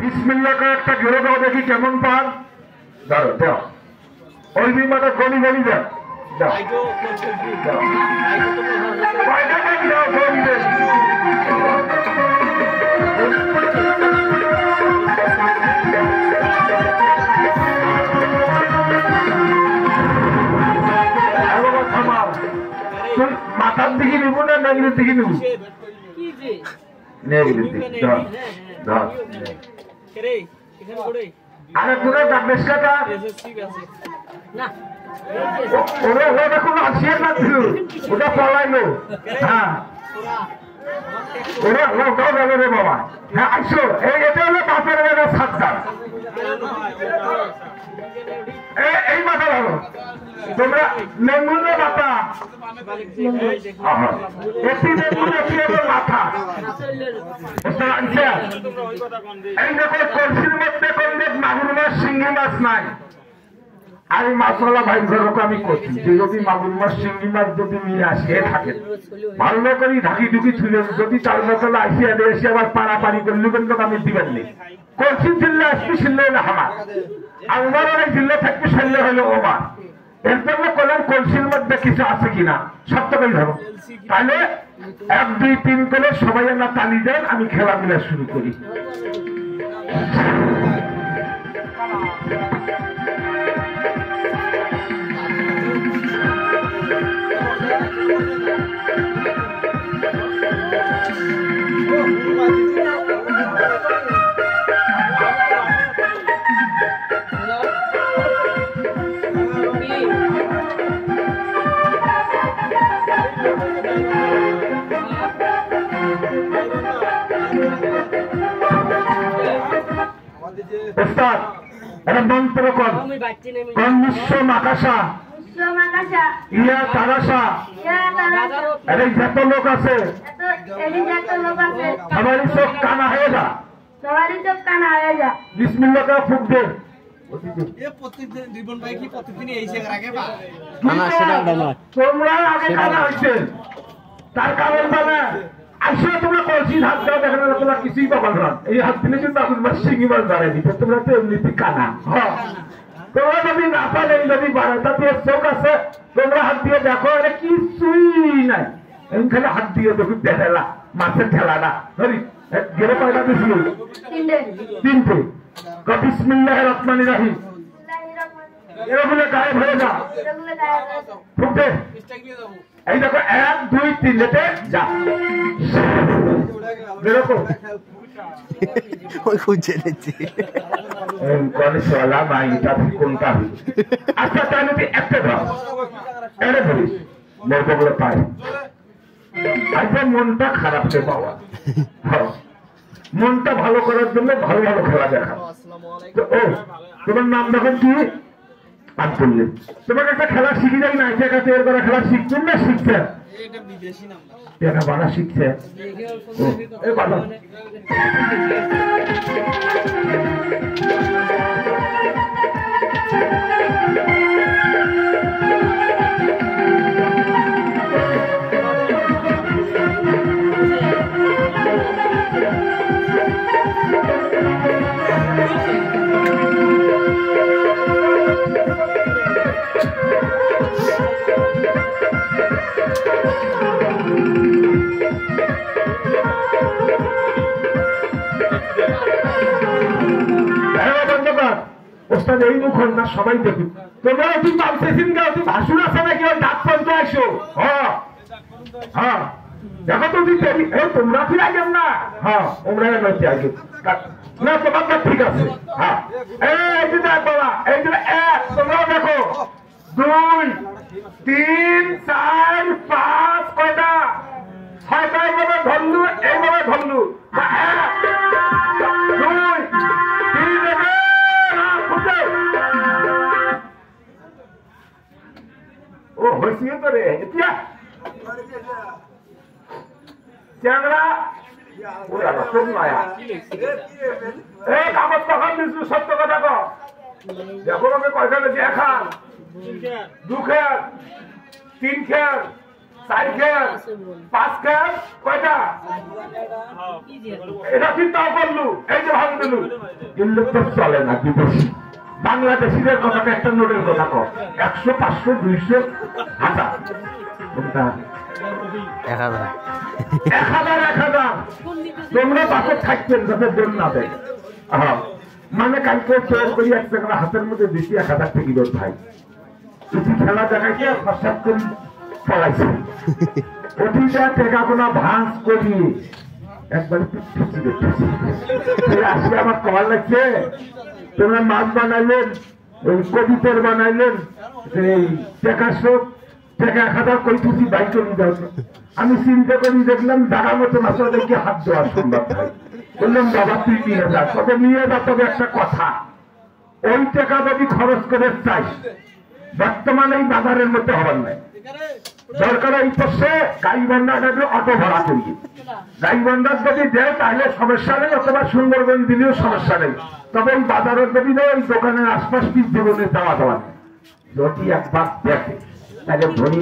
বিসমিল্লাহ করে একটা গেলে দাও দেখি কেমন পান। ধরো দাও, ওই বিমাটা গলি গলি দাও দাও মাথার দিকে নিব না নেগলির দিকে নিব? নেগলির দিকে। আরে তোরা বেশ কথা ওরা ওটা কোনো আসিয়ে না ছিল, ওটা পলাইলো। হ্যাঁ ওরা ওটাও গেল রে বাবা। হ্যাঁ আসো, এটা হলো বাপের বেলা সাতটা। এই মাথা ভালো তোমরা নেমুন মাথা মাথা এই দেখো কলসির মধ্যে কোন দেখ মাগুর মাছ শিঙ্গি মাছ নাই। আমি মাছওয়ালা ভাই ঘরকে আমি করছি যে যদি মাগুর মাছ শিঙ্গি মাছ যদি নিয়ে আসে থাকেন ভালো করি ঢাকি ঢুকি ছুলে যদি চার মশলা আসিয়া দিয়ে এসে আবার পাড়াপাড়ি করলে কিন্তু আমি দিবেন নি। কলসির জিল্লা আসবি শিল্লে হলে আমার আমার এই জিল্লা থাকবে শিল্লে হলো ওবার। এর জন্য কলম কলসির মধ্যে কিছু আছে কিনা সত্যই ধরো, তাহলে 1 2 3 করে সবাই আমরা তালি দেন, আমি খেলাধুলা শুরু করি। মন্ত্র কর আকাশা ইয়া তারাশা যত লোক আছে সবারই চোখ কানা হয়ে যা, বিসমিল্লাহ করে ফুঁক দে। তোমরা আগে কানা হয়েছে তার কারণ জানা আসলে তোমরা কলসি হাত দাও দেখেন তোমরা কিছুই পাবা না। এই হাত দিলে কিন্তু মাগুর মাছ শিঙি মাছ বাড়াই দিবে, তোমরা তো এমনিতে কানা। তোমরা যদি না পারে যদি বাড়ায় তাতে চোখ আছে তোমরা হাত দিয়ে দেখো আরে কিছুই নাই। এখানে হাত দিয়ে দেখো দেখেলা মাছের ঠেলাটা ধরি গেলে কয়টা দিছিল? 3টে। বিসমিল্লাহির রহমানির রহিম এরগুলো গায়েব হয়ে যা, ফুক দে। এই দেখো 1 2 3 লেটে যা বেরোকো ওই খুঁজে নিচ্ছি গণেশওয়ালা মাইটা কোনটা। আচ্ছা তাহলে তুই একটা ধর এটা ধরিস মরবগুলো পায়। আচ্ছা মনটা খারাপ রে বাবা, মনটা ভালো করার জন্য ভালো ভালো খেলা দেখা। ও তোমার নাম দেখো কি আব্দুল্লাহ, তোমাকে একটা খেলা শিখি যাই না যে কাছে এর করা খেলা শিখছেন না শিখছেন? এটা বানা শিখছে এই বাবা এই মুখন না সবাই দেখুন। তোমরা তুই পালতেছিন গাও তুই ভাসুন আছে নাকি ওই ডাক পর্যন্ত আসো। হ্যাঁ দেখো তো তুই তোমরা ফিরে আসেন না। হ্যাঁ তোমরা নয় আগে না তোমার ঠিক আছে। হ্যাঁ এই যে দেখ বাবা এই যে 1 তোমরাও দেখো 2 3 4 5 কয়টা 6টা এইভাবে ধরলু এইভাবে ধরলু 2 3 ও হইছে তো রে এতিয়া চ্যাংড়া ওরা সব মায়া এই কাগজ তখন দিছু সত্য কথা কো দেখো আমি কয়টা লেগে একা 2 খের 3 খের 4 খেপ 5 খেপ কয়টা এটা চিন্তা করলু এই যে ভাঙ দিলু কিন্তু তো চলে না বিদেশি বাংলাদেশিদের কথা একটা নোটের কথা কর 100 500 200 1000 কোনটা 1000 তোমরা বাসে থাকবেন যাতে জন না দেয় মানে কালকে চোর করি এক টাকা হাতের মধ্যে দিচ্ছি 1000 টাকা রোজ ভাই কিছু খেলা দেখাইছে প্রস্তাব করি পড়াইছে অতিটা টেকা গোনা ভাঁজ করি একবার আসি আমার কমাল লাগছে তোমরা মাছ বানাইলেন ওই কবিতর বানাইলেন এই টেকা শোক টেকা 1000 কই খুশি বাইক করে দাও আমি চিন্তা করি দেখলাম দাঁড়া মতো মাছকে হাত দেওয়া সম্ভব হয় বললাম বাবা তুই নিয়ে যা তবে নিয়ে যা তবে একটা কথা ওই টাকা যদি খরচ করে চাই বর্তমানে এই বাজারের মধ্যে হবার নাই দরকার এই পাশে গাড়ি ভান্ডার অটো ভাড়া করি গাড়ি ভান্ডার যদি দেয় তাহলে সমস্যা নেই অথবা সুন্দরবন দিলেও সমস্যা নেই তবে এই বাজারের যদি নেই ওই দোকানের আশপাশ জীবনে যাওয়া দেওয়া যদি একবার দেখে তাহলে ধনী